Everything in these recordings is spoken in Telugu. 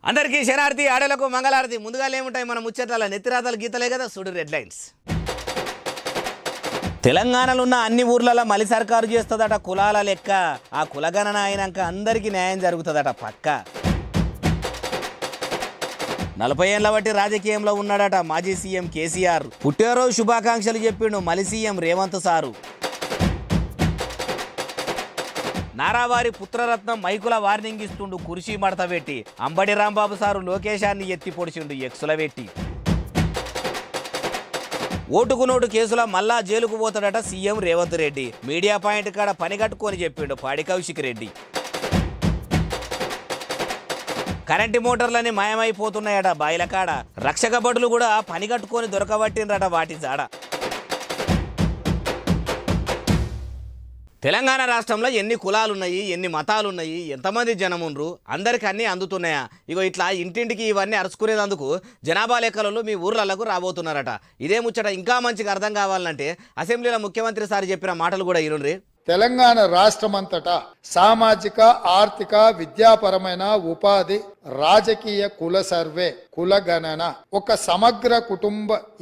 అందరికీ శనార్థి ఆడలకు మంగళారతి. ముందుగా ఏముంటాయి మన ముచ్చట్ల నెత్తిరాతలు గీతలే కదా. చూడు రెడ్ లైన్స్. తెలంగాణలో ఉన్న అన్ని ఊర్లలో మలి సర్కారు చేస్తుందట కులాల లెక్క. ఆ కులగణన అయినాక అందరికీ న్యాయం జరుగుతుందట పక్క. 40 ఏళ్ల బట్టి రాజకీయంలో ఉన్నాడట మాజీ సీఎం కేసీఆర్. పుట్టినరోజు శుభాకాంక్షలు చెప్పిండు మలి సీఎం రేవంత్ సారు. నారావారి పుత్రరత్నం మైకుల వార్నింగ్ ఇస్తుండు కుర్చీ మడత పెట్టి. అంబడి రాంబాబు సారు లోకేశాన్ని ఎత్తి పొడిచిండు ఎక్సుల పెట్టి. ఓటుకు నోటు కేసులో మళ్ళా జైలుకు పోతాడట CM Revanth Reddy. Media point కాడ పని కట్టుకొని చెప్పిండు పాడి కౌశిక్ రెడ్డి. కరెంటు మోటార్లని మాయమైపోతున్నాయట బాయిల కాడ. రక్షక భటులు కూడా పని కట్టుకొని దొరకబట్టినరట వాటి జాడ. తెలంగాణ రాష్ట్రంలో ఎన్ని కులాలున్నాయి, ఎన్ని మతాలున్నాయి, ఎంతమంది జనముండ్రు, అందరికి అన్నీ అందుతున్నాయా? ఇగో ఇట్లా ఇంటింటికి ఇవన్నీ అరుచుకునేందుకు జనాభా లెక్కలలో మీ ఊర్లకు రాబోతున్నారట. ఇదే ముచ్చట ఇంకా మంచిగా అర్థం కావాలంటే అసెంబ్లీలో ముఖ్యమంత్రి సార్ చెప్పిన మాటలు కూడా ఇనుండ్రి. తెలంగాణ రాష్ట్రమంతటా సామాజిక, ఆర్థిక, విద్యాపరమైన, ఉపాధి, రాజకీయ కుల సర్వే, కులగణన, ఒక సమగ్ర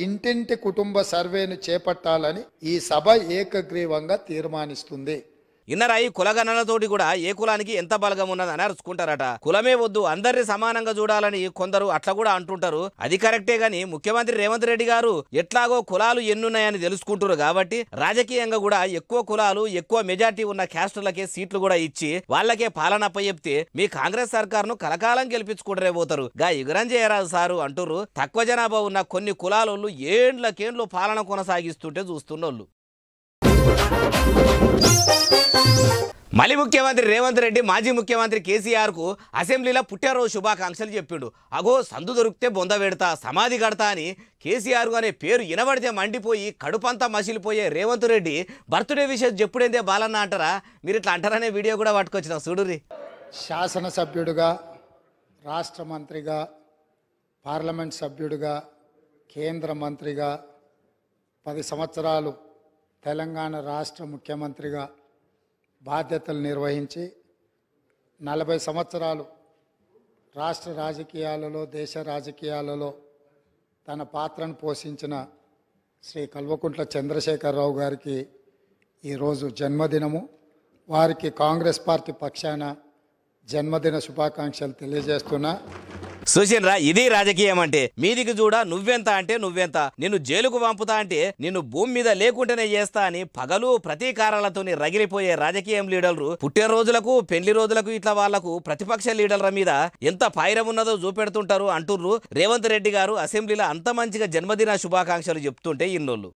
ఇంటింటి కుటుంబ సర్వేను చేపట్టాలని ఈ సభ ఏకగ్రీవంగా తీర్మానిస్తుంది. ఇన్నరా ఈ కులగణనతోటి కూడా ఏ కులానికి ఎంత బలగం ఉన్నదని అరుచుకుంటారట. కులమే వద్దు అందరినీ సమానంగా చూడాలని కొందరు అట్లా కూడా అంటుంటారు. అది కరెక్టే గాని ముఖ్యమంత్రి రేవంత్ రెడ్డి గారు ఎట్లాగో కులాలు ఎన్నున్నాయని తెలుసుకుంటారు కాబట్టి రాజకీయంగా కూడా ఎక్కువ కులాలు, ఎక్కువ మెజార్టీ ఉన్న క్యాస్టులకే సీట్లు కూడా ఇచ్చి వాళ్ళకే పాలన అప్పచెప్తే మీ కాంగ్రెస్ సర్కార్ను కలకాలం గెలిపించుకుంటరే పోతారు. గా ఎగురం చేయరాదు సారు అంటుర్రు. తక్కువ జనాభా ఉన్న కొన్ని కులాలోళ్ళు ఏండ్లకేండ్లు పాలన కొనసాగిస్తుంటే చూస్తున్నోళ్ళు. మళ్ళీ ముఖ్యమంత్రి రేవంత్ రెడ్డి మాజీ ముఖ్యమంత్రి కేసీఆర్ కు అసెంబ్లీలో పుట్టినరోజు శుభాకాంక్షలు చెప్పిండు. అగో సందు దొరికితే బొంద పెడతా, సమాధి కడతా అని కేసీఆర్ అనే పేరు వినబడితే మండిపోయి కడుపంతా మసిలిపోయే రేవంత్ రెడ్డి బర్త్డే విషయం చెప్పుడేందే బాలన్న అంటారా? మీరు ఇట్లా అంటారనే వీడియో కూడా పట్టుకొచ్చిన చూడుర్రి. శాసనసభ్యుడిగా, రాష్ట్ర మంత్రిగా, పార్లమెంట్ సభ్యుడిగా, కేంద్ర మంత్రిగా 10 సంవత్సరాలు తెలంగాణ రాష్ట్ర ముఖ్యమంత్రిగా బాధ్యతలు నిర్వహించి 40 సంవత్సరాలు రాష్ట్ర రాజకీయాలలో, దేశ రాజకీయాలలో తన పాత్రను పోషించిన శ్రీ కల్వకుంట్ల చంద్రశేఖరరావు గారికి ఈరోజు జన్మదినము. వారికి కాంగ్రెస్ పార్టీ పక్షాన జన్మదిన శుభాకాంక్షలు తెలియజేస్తున్నా. చూసినరా, ఇది రాజకీయం అంటే. మీదికి చూడ నువ్వెంత అంటే నువ్వెంత, నిన్ను జైలుకు పంపుతా అంటే నిన్ను భూమి మీద లేకుంటేనే చేస్తా అని పగలు ప్రతీకారాలతోని రగిలిపోయే రాజకీయం లీడర్లు పుట్టినరోజులకు, పెళ్లి రోజులకు ఇట్లా వాళ్లకు ప్రతిపక్ష లీడర్ల మీద ఎంత పైరం ఉన్నదో చూపెడుతుంటారు అంటుర్రు. రేవంత్ రెడ్డి గారు అసెంబ్లీలో అంత మంచిగా జన్మదిన శుభాకాంక్షలు చెప్తుంటే ఇన్నోళ్ళు.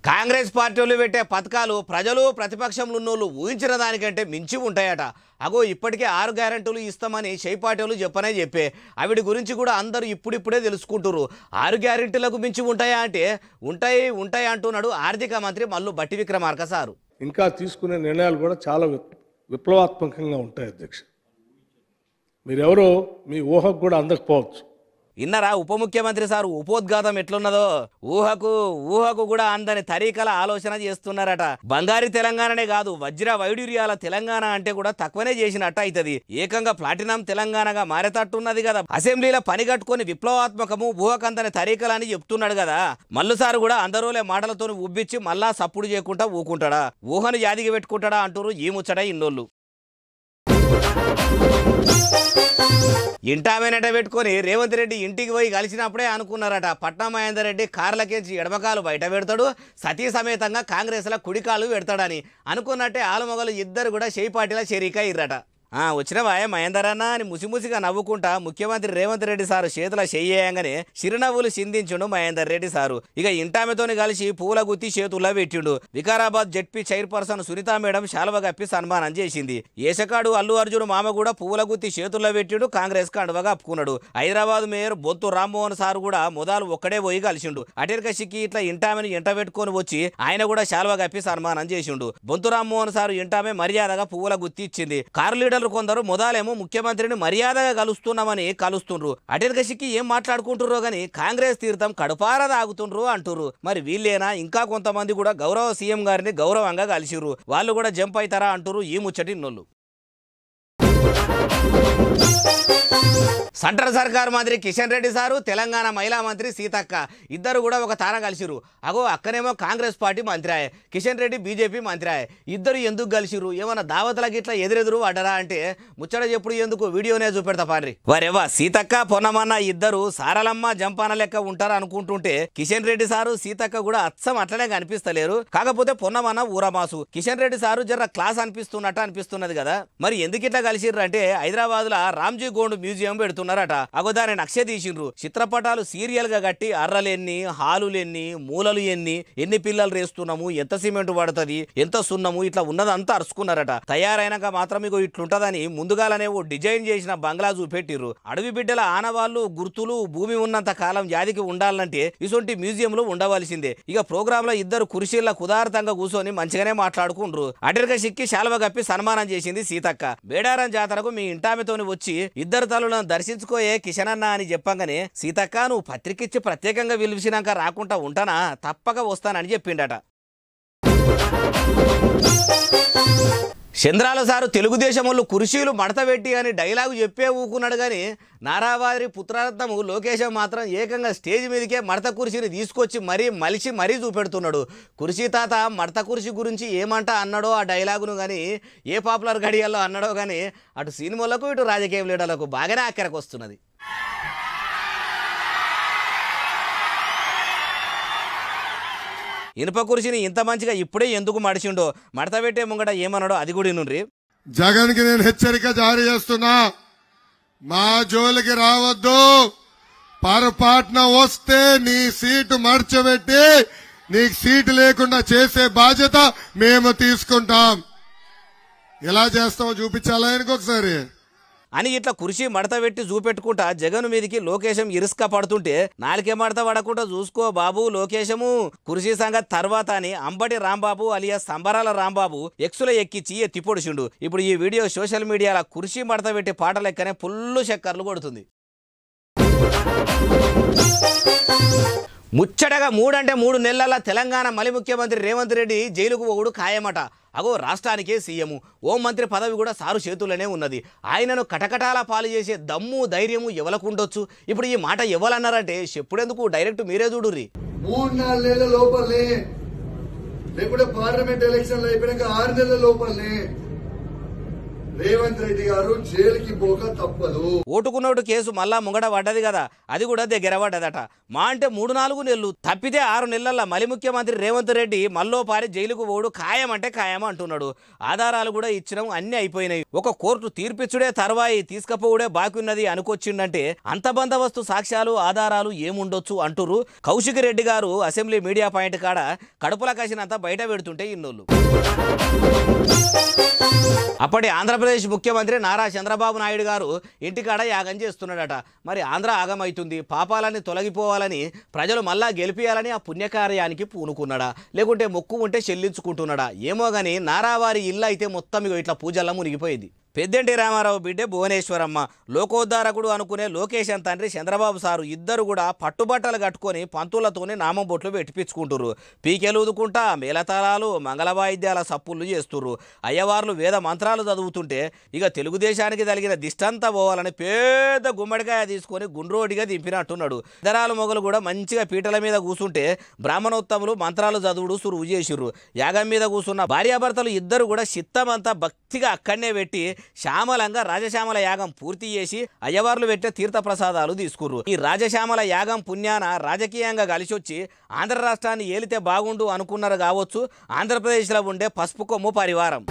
కాంగ్రెస్ పార్టీలు పెట్టే పథకాలు ప్రజలు, ప్రతిపక్షంలో ఉన్నోళ్ళు ఊహించిన దానికంటే మించి ఉంటాయట. అగో ఇప్పటికే 6 గ్యారెంటీలు ఇస్తామని పార్టీలు చెప్పే అవిడి గురించి కూడా అందరూ ఇప్పుడిప్పుడే తెలుసుకుంటున్నారు. 6 గ్యారెంటీలకు మించి ఉంటాయా అంటే ఉంటాయి అంటున్నాడు ఆర్థిక మంత్రి మల్లు భట్టి విక్రమార్క సారు. ఇంకా తీసుకునే నిర్ణయాలు కూడా చాలా విప్లవాత్మకంగా ఉంటాయి అధ్యక్ష. మీరెవరో మీ ఊహకు కూడా అందకపోవచ్చు. ఇన్నరా ఉప ముఖ్యమంత్రి సారు ఉపోద్ఘాతం ఎట్లున్నదో. ఊహకు కూడా అందని తరీకల ఆలోచన చేస్తున్నారట. బంగారీ తెలంగాణనే కాదు, వజ్ర వైడూర్యాల తెలంగాణ అంటే కూడా తక్కువనే చేసినట్టు అవుతుంది. ఏకంగా ప్లాటినం తెలంగాణగా మారేటట్టున్నది కదా. అసెంబ్లీలో పని కట్టుకొని విప్లవాత్మకము ఊహకందని తరీకలని చెప్తున్నాడు కదా. మల్లు సారు కూడా అందరూలే మాటలతో ఉబ్బిచ్చి మళ్ళా సప్పుడు చేయకుండా ఊకుంటాడా, ఊహను యాదిగి పెట్టుకుంటాడా అంటారు ఈ ముచ్చట ఇన్నోళ్ళు. ఇంటామేనట పెట్టుకొని రేవంత్ రెడ్డి ఇంటికి పోయి కలిసినప్పుడే అనుకున్నారట పట్నం మహేందర్ రెడ్డి కార్లకేంచి ఎడమకాలు బయట పెడతాడు, సతీ సమేతంగా కాంగ్రెస్లో కుడికాలు పెడతాడని అనుకున్నట్టే ఆలుమొగలు ఇద్దరు కూడా పార్టీలో చేరిక ఇర్రట. వచ్చినవా మహేందర్ అన్న అని ముసిముసిగా నవ్వుకుంటా ముఖ్యమంత్రి రేవంత్ రెడ్డి సారు చేతుల చెయ్యంగానే చిరునవ్వులు చిందించుండు మహేందర్ రెడ్డి సారు. ఇక ఇంటామెతోని కలిసి పూల గుత్తి చేతుల్లో పెట్టిండు. Vikarabad ZP chairperson Sunita madam శాలువ కప్పి సన్మానం చేసింది. ఏసకాడు అల్లు అర్జున్ మామ కూడా పూల గుత్తి చేతుల్లో పెట్టిండు, కాంగ్రెస్ కండువగా అప్పుకున్నాడు. హైదరాబాద్ మేయర్ బొత్తు రామ్మోహన్ సారు కూడా మొదలు ఒక్కడే పోయి కలిసిండు. అటెర్క సిక్కి ఇట్లా ఇంటామెను ఎంట పెట్టుకొని వచ్చి ఆయన కూడా శాలువ కప్పి సన్మానం చేసిండు. బొంతు రామ్మోహన్ సారు ఇంటామే మర్యాదగా పువ్వుల గుత్తి ఇచ్చింది. కారు లీడర్ అధికారులు కొందరు మొదలేమో ముఖ్యమంత్రిని మర్యాదగా కలుస్తున్నామని కలుస్తుండ్రు. అటెనక సిక్కి ఏం మాట్లాడుకుంటుర్రో గాని కాంగ్రెస్ తీర్థం కడుపార తాగుతుండ్రు అంటుర్రు. మరి వీళ్ళేనా ఇంకా కొంతమంది కూడా గౌరవ సీఎం గారిని గౌరవంగా కలిసిర్రు. వాళ్ళు కూడా జంప్ అవుతారా అంటుర్రు ఈ ముచ్చటి నోళ్ళు. సెంట్రల్ సర్కార్ మంత్రి కిషన్ రెడ్డి సారు, తెలంగాణ మహిళా మంత్రి సీతక్క ఇద్దరు కూడా ఒక తార కలిసిరు. అగో అక్కనేమో కాంగ్రెస్ పార్టీ మంత్రి ఆయే, కిషన్ రెడ్డి బీజేపీ మంత్రి ఆయే. ఇద్దరు ఎందుకు కలిసిరు? ఏమన్నా దావతలకి ఇట్లా ఎదురెదురు అడ్డరా అంటే ముచ్చట చెప్పుడు ఎందుకు వీడియోనే చూపెడతా పాన్రి. వారెవ్వ సీతక్క పొన్నమన్న ఇద్దరు సారలమ్మ జంపాన లెక్క ఉంటారు అనుకుంటుంటే కిషన్ రెడ్డి సారు సీతక్క కూడా అచ్చం అట్లనే కనిపిస్తలేరు. కాకపోతే పొన్నమన్న ఊరమాసు, కిషన్ రెడ్డి సారు జర క్లాస్ అనిపిస్తున్నట్టు అనిపిస్తున్నది కదా. మరి ఎందుకు ఇట్లా కలిసిర్రు అంటే హైదరాబాద్ లో రామ్జీ గోండ్ మ్యూజియం పెడుతున్నారట. అగోదాన్ని నక్ష తీసిండ్రు. చిత్రపటాలు సీరియల్ గా కట్టి అర్రలెన్ని, హాలులెన్ని, మూలలు ఎన్ని పిల్లలు రేస్తున్నాము, ఎంత సిమెంట్ పడుతుంది, ఎంత సున్నము, ఇట్లా ఉన్నదంతా అరుచుకున్నారట. తయారైనాక మాత్రం ఇగో ఇట్లుంటదని ముందుగాలనే ఓ డిజైన్ చేసిన బంగ్లా చూపెట్టిర్రు. అడవి బిడ్డల ఆనవాళ్లు గుర్తులు భూమి ఉన్నంత కాలం జాతికి ఉండాలంటే ఇసొంటి మ్యూజియంలు ఉండవలసిందే. ఇక ప్రోగ్రామ్ లో ఇద్దరు కుర్చీల కుదార్థంగా కూర్చొని మంచిగానే మాట్లాడుకుండ్రు. అటెనక సిక్కి శాలువ కప్పి సన్మానం చేసింది సీతక్క. బేడారం జాతరకు మీ ఇంటామెతోని వచ్చి ఇద్దరు తల్లులను దర్శించుకోయే కిషన్ అన్న అని చెప్పంగానే సీతక్క నువ్వు పత్రికిచ్చి ప్రత్యేకంగా పిలిచినాక రాకుండా ఉంటానా, తప్పక వస్తానని చెప్పిండట. చంద్రాల సారు తెలుగుదేశం వాళ్ళు కుర్చీలు మడతపెట్టి అని డైలాగు చెప్పే ఊకున్నాడు కానీ నారావారి పుత్రరత్నము లోకేశం మాత్రం ఏకంగా స్టేజ్ మీదకే మడత కుర్చీని తీసుకొచ్చి మరీ చూపెడుతున్నాడు. కుర్చీ తాత మడత కుర్చీ గురించి ఏమంటా అన్నాడో ఆ డైలాగును కానీ ఏ పాపులర్ గడియాల్లో అన్నాడో కానీ అటు సినిమాలకు ఇటు రాజకీయ లీడర్లకు బాగానే అక్కరకు వస్తున్నది. ఇనుప కుర్చీని ఇంత మంచిగా ఇప్పుడే ఎందుకు మడిచిండో, మడత పెట్టే ముంగట ఏమన్నాడో అది కూడా నుండి. జగన్ కి నేను హెచ్చరిక జారీ చేస్తున్నా, మా జోలికి రావద్దు. పొరపాటున వస్తే నీ సీటు మర్చబెట్టి నీకు సీటు లేకుండా చేసే బాధ్యత మేము తీసుకుంటాం. ఎలా చేస్తామో చూపించాలా ఇంకొకసారి అని ఇట్లా కుర్చీ మడత పెట్టి చూపెట్టుకుంటా జగన్ మీదకి లోకేశం ఇరుస్క పడుతుంటే నాలుకే మడత పడకుండా చూసుకో బాబు లోకేశము కుర్చీ సంగతి తర్వాత అని అంబటి రాంబాబు అలియా సంబరాల రాంబాబు ఎక్సులో ఎక్కిచ్చి ఎత్తిపొడిచిండు. ఇప్పుడు ఈ వీడియో సోషల్ మీడియాలో కుర్చీ మడత పెట్టి పాట లెక్కనే ఫుల్లు చక్కర్లు కొడుతుంది. ముచ్చటగా 3 నెలల తెలంగాణ మలి ముఖ్యమంత్రి రేవంత్ రెడ్డి జైలుకు పోవుడు ఖాయమట. అగో రాష్ట్రానికే సీఎము, హోం మంత్రి పదవి కూడా సారు చేతుల్లోనే ఉన్నది. ఆయనను కటకటాల పాలు చేసే దమ్ము ధైర్యము ఎవలకు ఉండొచ్చు? ఇప్పుడు ఈ మాట ఎవరన్నారంటే చెప్పుడెందుకు డైరెక్ట్ మీరే చూడుర్రి. 3-4 నెలల లోపలనే లేకుంటే పార్లమెంట్ ఎలక్షన్లు అయిపోయాక 6 నెలల లోపలనే రేవంత్ రెడ్డి గారు జైలుకి పోక తప్పదు. ఓటుకున్నోటు కేసు మళ్ళా ముంగడ పడ్డది కదా, అది కూడా దగ్గర పడ్డదట. మా అంటే 3-4 నెలలు తప్పితే 6 నెలల మలి ముఖ్యమంత్రి రేవంత్ రెడ్డి మల్లో పారి జైలుకు పోడు ఖాయం అంటే ఖాయం అంటున్నాడు. ఆధారాలు కూడా ఇచ్చినాం, అన్ని అయిపోయినాయి. ఒక కోర్టు తీర్పిచ్చుడే తర్వాయి తీసుకపోవుడే బాకి ఉన్నది అనుకొచ్చిండంటే అంత బందోబస్తు సాక్ష్యాలు ఆధారాలు ఏముండొచ్చు అంటురు. కౌశిక్ రెడ్డి గారు అసెంబ్లీ మీడియా పాయింట్ కాడ కడుపుల కసినంత బయట పెడుతుంటే ఇన్నోళ్ళు. అప్పటి ఆంధ్రప్రదేశ్ ముఖ్యమంత్రి నారా చంద్రబాబు నాయుడు గారు ఇంటికాడ యాగం చేస్తున్నాడట. మరి ఆంధ్ర ఆగమవుతుంది, పాపాలని తొలగిపోవాలని ప్రజలు మళ్ళా గెలిపియాలని ఆ పుణ్యకార్యానికి పూనుకున్నాడా, లేకుంటే మొక్కు ఉంటే చెల్లించుకుంటున్నాడా ఏమో గాని నారావారి ఇల్లు అయితే మొత్తం ఇట్లా పూజల్లో మునిగిపోయింది. పెద్దంటి రామారావు బిడ్డే భువనేశ్వరమ్మ, లోకోద్ధారకుడు అనుకునే లోకేశం తండ్రి చంద్రబాబు సారు ఇద్దరు కూడా పట్టుబట్టలు కట్టుకొని పంతులతోనే నామం బొట్లు పెట్టిపించుకుంటుర్రు. పీకెలు ఊదుకుంటా మేళతాళాలు మంగళ వాయిద్యాల సప్పుళ్ళు చేస్తుర్రు. అయ్యవార్లు వేద మంత్రాలు చదువుతుంటే ఇక తెలుగుదేశానికి తగిన దిష్టంతా పోవాలని పెద్ద గుమ్మడికాయ తీసుకొని గుండ్రోడిగా దింపినట్టున్నాడు. ఇతరాలు మొగలు కూడా మంచిగా పీటల మీద కూర్చుంటే బ్రాహ్మణోత్తములు మంత్రాలు చదువుడు సురువు చేసిర్రు. యాగం మీద కూర్చున్న భార్యాభర్తలు ఇద్దరు కూడా చిత్తమంతా భక్తిగా అక్కడనే పెట్టి శ్యామలంగా రాజశ్యామల యాగం పూర్తి చేసి అయ్యవార్లు పెట్టే తీర్థ ప్రసాదాలు తీసుకుర్రు. ఈ రాజశ్యామల యాగం పుణ్యాన రాజకీయంగా కలిసొచ్చి ఆంధ్ర రాష్ట్రాన్ని ఏలితే బాగుండు అనుకున్నారు కావచ్చు ఆంధ్రప్రదేశ్లో ఉండే పసుపు కొమ్ము పరివారం.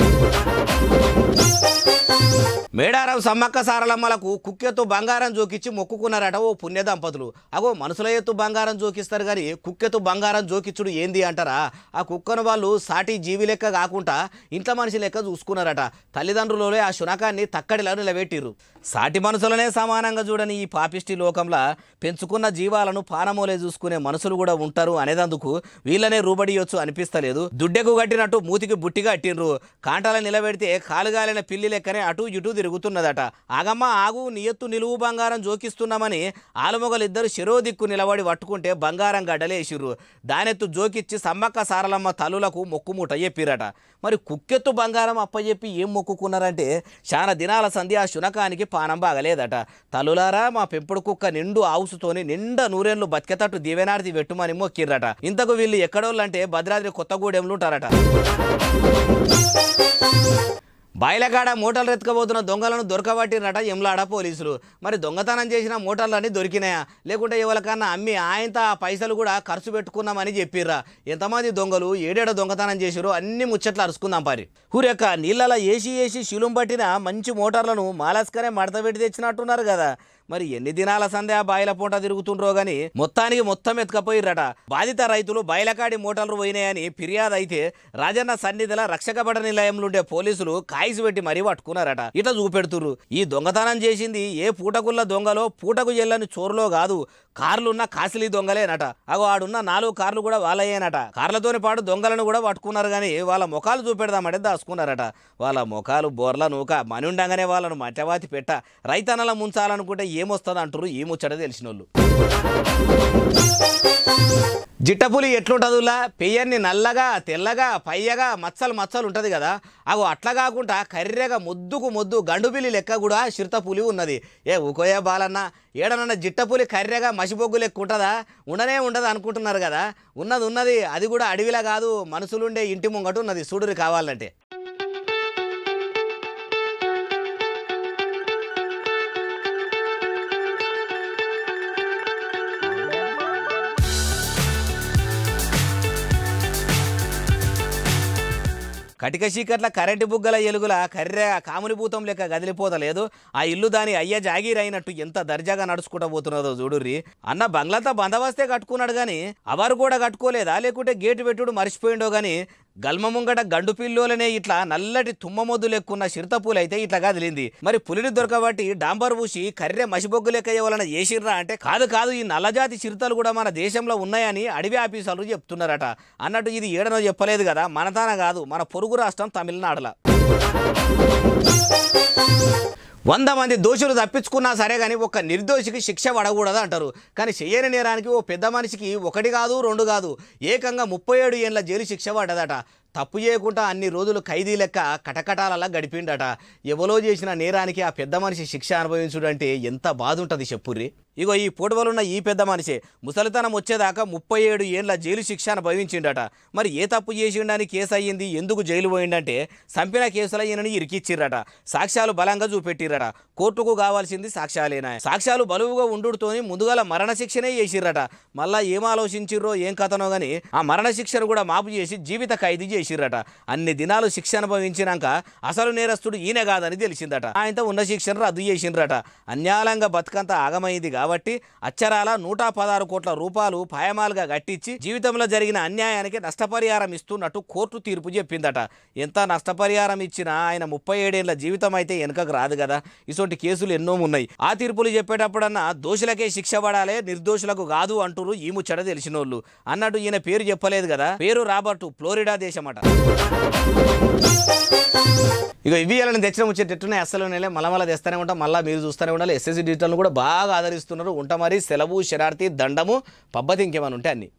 మేడారం సమ్మక్క సారలమ్మలకు కుక్కెత్తు బంగారం జోకిచ్చి మొక్కుకున్నారట ఓ పుణ్య దంపతులు. అగో మనుషుల ఎత్తు బంగారం జోకిస్తారు కానీ కుక్కెత్తు బంగారం జోకిచ్చుడు ఏంది అంటారా? ఆ కుక్కను వాళ్ళు సాటి జీవి లెక్క కాకుండా ఇంట్లో మనిషి లెక్క చూసుకున్నారట. తల్లిదండ్రులే ఆ శునకాన్ని తక్కడిలో నిలబెట్టిర్రు. సాటి మనుషులనే సమానంగా చూడని ఈ పాపిష్టి లోకంలో పెంచుకున్న జీవాలను పానమోలే చూసుకునే మనుషులు కూడా ఉంటారు అనేదందుకు వీళ్ళనే రూబడియొచ్చు అనిపిస్తలేదు. దుడ్డెకు కట్టినట్టు మూతికి బుట్టిగా అట్టిండ్రు. కాంటాల నిలబెడితే కాలుగాలిన పిల్లి లెక్కనే అటు ఇటు తిరుగుతున్నదట. ఆగమ్మ ఆగు, నియత్తు నిలువు బంగారం జోకిస్తున్నామని ఆలుమొగలిద్దరు చెరో దిక్కు నిలబడి పట్టుకుంటే బంగారం గడ్డలేసిర్రు. దానెత్తు జోకిచ్చి సమ్మక్క సారలమ్మ తల్లులకు మొక్కుమూట చెప్పిరట. మరి కుక్కెత్తు బంగారం అప్పచెప్పి ఏం మొక్కుకున్నారంటే చాలా దినాల సంధి ఆ శునకానికి పానం బాగలేదట. తల్లులారా, మా పెంపుడు కుక్క నిండు ఆవుసుతోని నిండా నూరేళ్లు బతికేటట్టు దీవెనార్తి పెట్టుమని మొక్కిర్రట. ఇంతకు వీళ్ళు ఎక్కడోళ్ళంటే భద్రాద్రి కొత్తగూడెంలో ఉంటారట. బాయిలకాడ మూటలు రెత్తుకపోతున్న దొంగలను దొరకబట్టిరట ఎమ్లాడ పోలీసులు. మరి దొంగతనం చేసిన మూటలన్నీ దొరికినాయా, లేకుంటే ఎవరికన్నా అమ్మి ఆయంత ఆ పైసలు కూడా ఖర్చు పెట్టుకున్నామని చెప్పిర్రా? ఎంతమంది దొంగలు ఏడేడ దొంగతనం చేసిరో అన్ని ముచ్చట్లు అరుచుకుందాం పారి. ఊరెక్క నీళ్ళలో ఏసి శిలుం పట్టిన మంచి మోటార్లను మాలస్కనే మడత పెట్టి తెచ్చినట్టున్నారు కదా. మరి ఎన్ని దినాల సందే ఆ బాయిల పూట తిరుగుతుండ్రో గాని మొత్తానికి మొత్తం ఎత్తుకపోయిర్రట. బాధిత రైతులు బాయిలకాడి మోటార్లు పోయినాయని ఫిర్యాదు అయితే రాజన్న సన్నిధిల రక్షక బడ నిలయంలో పోలీసులు కాయిసు పెట్టి మరీ పట్టుకున్నారట. ఇట్లా చూపెడుతుర్రు. ఈ దొంగతనం చేసింది ఏ పూటకుల్ల దొంగలో పూటకు చెల్లని చోరులో కాదు, కార్లున్న కాసిలీ దొంగలేనట. అగో ఆడున్న 4 కార్లు కూడా వాళ్ళయేనట. కార్లతోని పాటు దొంగలను కూడా పట్టుకున్నారు గాని వాళ్ళ ముఖాలు చూపెడదామంటే దాచుకున్నారట. వాళ్ళ ముఖాలు బోర్ల నూక మని ఉండగానే వాళ్ళను మట్టవాతి పెట్ట రైతన్నల ముంచాలనుకుంటే ఏమొస్తుంది అంటారు ఈ ముచ్చట తెలిసినోళ్ళు. జిట్టపులి ఎట్లుంటుందిలా, పెయ్యన్ని నల్లగా తెల్లగా పయ్యగా మచ్చలు మచ్చలు ఉంటుంది కదా. అగో అట్లా కాకుండా కర్రెగా మొద్దు గండుపిల్లి లెక్క కూడా చిరుతపులి ఉన్నది. ఏ ఊకోయే బాలన్న, ఏడనన్న జిట్టపులి కర్రెగా మసిబొగ్గు లెక్క ఉంటుందా? ఉండదు అనుకుంటున్నారు కదా. ఉన్నది అది కూడా అడవిలా కాదు, మనుషులుండే ఇంటి ముంగట ఉన్నది. చూడురి కావాలంటే. కటిక చీకట్ల కరెంటు బుగ్గల ఎలుగుల కర్రె కామునిభూతం లెక్క గదిలిపోతలేదు. ఆ ఇల్లు దాని అయ్య జాగీరైనట్టు ఎంత దర్జాగా నడుచుకుంటూ పోతున్నదో చూడుర్రి. అన్న బంగ్లాతో బందవస్తే కట్టుకున్నాడు గాని అవరు కూడా కట్టుకోలేదా, లేకుంటే గేటు పెట్టుడు మర్చిపోయిండో గాని గల్మ ముంగట గండు పిల్లోలనే ఇట్లా నల్లటి తుమ్మ మొద్దు లెక్కున్న చిరుతపూలు అయితే ఇట్లా కదిలింది. మరి పులిని దొరకబట్టి డాంబర్ పూసి కర్రె మసిబొగ్గు లెక్క ఎవరైనా చేసిర్రా అంటే కాదు, ఈ నల్లజాతి చిరుతలు కూడా మన దేశంలో ఉన్నాయని అడవి ఆఫీసర్లు చెప్తున్నారట. అన్నట్టు ఇది ఏడనో చెప్పలేదు కదా, మనతాన కాదు, మన పొరుగు రాష్ట్రం తమిళనాడుల. 100 మంది దోషులు తప్పించుకున్నా సరే కానీ ఒక్క నిర్దోషికి శిక్ష పడకూడదు అంటారు. కానీ చెయ్యని నేరానికి ఓ పెద్ద మనిషికి 1 కాదు 2 కాదు ఏకంగా 37 ఏళ్ల జైలు శిక్ష పడ్డదట. తప్పు చేయకుండా అన్ని రోజులు ఖైదీ లెక్క కటకటాలలా గడిపిండట. ఎవరో చేసిన నేరానికి ఆ పెద్ద మనిషి శిక్ష అనుభవించుడంటే ఎంత బాధ ఉంటుంది చెప్పుర్రి. ఇగో ఈ పూటవలున్న ఈ పెద్ద మనిషి ముసలితనం వచ్చేదాకా 37 ఏళ్ల జైలు శిక్ష అనుభవించిండట. మరి ఏ తప్పు చేసిండని కేసు అయ్యింది, ఎందుకు జైలు పోయిండంటే సంపిన కేసులో ఈయనని ఇరికిచ్చిర్రట. సాక్ష్యాలు బలంగా చూపెట్టిర్రట. కోర్టుకు కావాల్సింది సాక్ష్యాలేనా. సాక్ష్యాలు బలువుగా ఉండుతోని ముందుగాల మరణశిక్షనే చేసిర్రట. మళ్ళా ఏం ఆలోచించిర్రో ఏం కథనో గాని ఆ మరణశిక్షను కూడా మాపు చేసి జీవిత ఖైదీ చేసిర్రట. అన్ని దినాలు శిక్ష అనుభవించినాక అసలు నేరస్తుడు ఈయన కాదని తెలిసిందట. ఆయనతో ఉన్న శిక్షను రద్దు చేసిండ్రట. అన్యాయంగా బతుకంతా ఆగమైంది కాబట్టి అచ్చరాల 116 కోట్ల రూపాయలు పాయమాలుగా కట్టించి జీవితంలో జరిగిన అన్యాయానికి నష్టపరిహారం ఇస్తున్నట్టు కోర్టు తీర్పు చెప్పిందట. ఎంత నష్టపరిహారం ఇచ్చినా ఆయన 37 ఏళ్ల జీవితం అయితే వెనుకకు రాదు కదా. ఇటువంటి కేసులు ఎన్నో ఉన్నాయి. ఆ తీర్పులు చెప్పేటప్పుడన్నా దోషులకే శిక్ష పడాలే, నిర్దోషులకు కాదు అంటూరు ఈ ముచ్చట తెలిసినోళ్ళు. అన్నట్టు ఈయన పేరు చెప్పలేదు కదా, పేరు రాబర్టు, ఫ్లోరిడా దేశమట. ఇక ఇవి అలా తెచ్చిన ముచ్చేటట్టునే అస్సలు మళ్ళీ తెస్తూనే ఉంటాం. మళ్ళీ మీరు చూస్తూనే ఉండాలి. ఎస్ఎస్సి డిజిటల్ను కూడా బాగా ఆదరిస్తున్నారు. ఉంటా మరి సెలవు, శరార్థి, దండము, పబ్బతి ఇంకేమైనా ఉంటే అన్ని.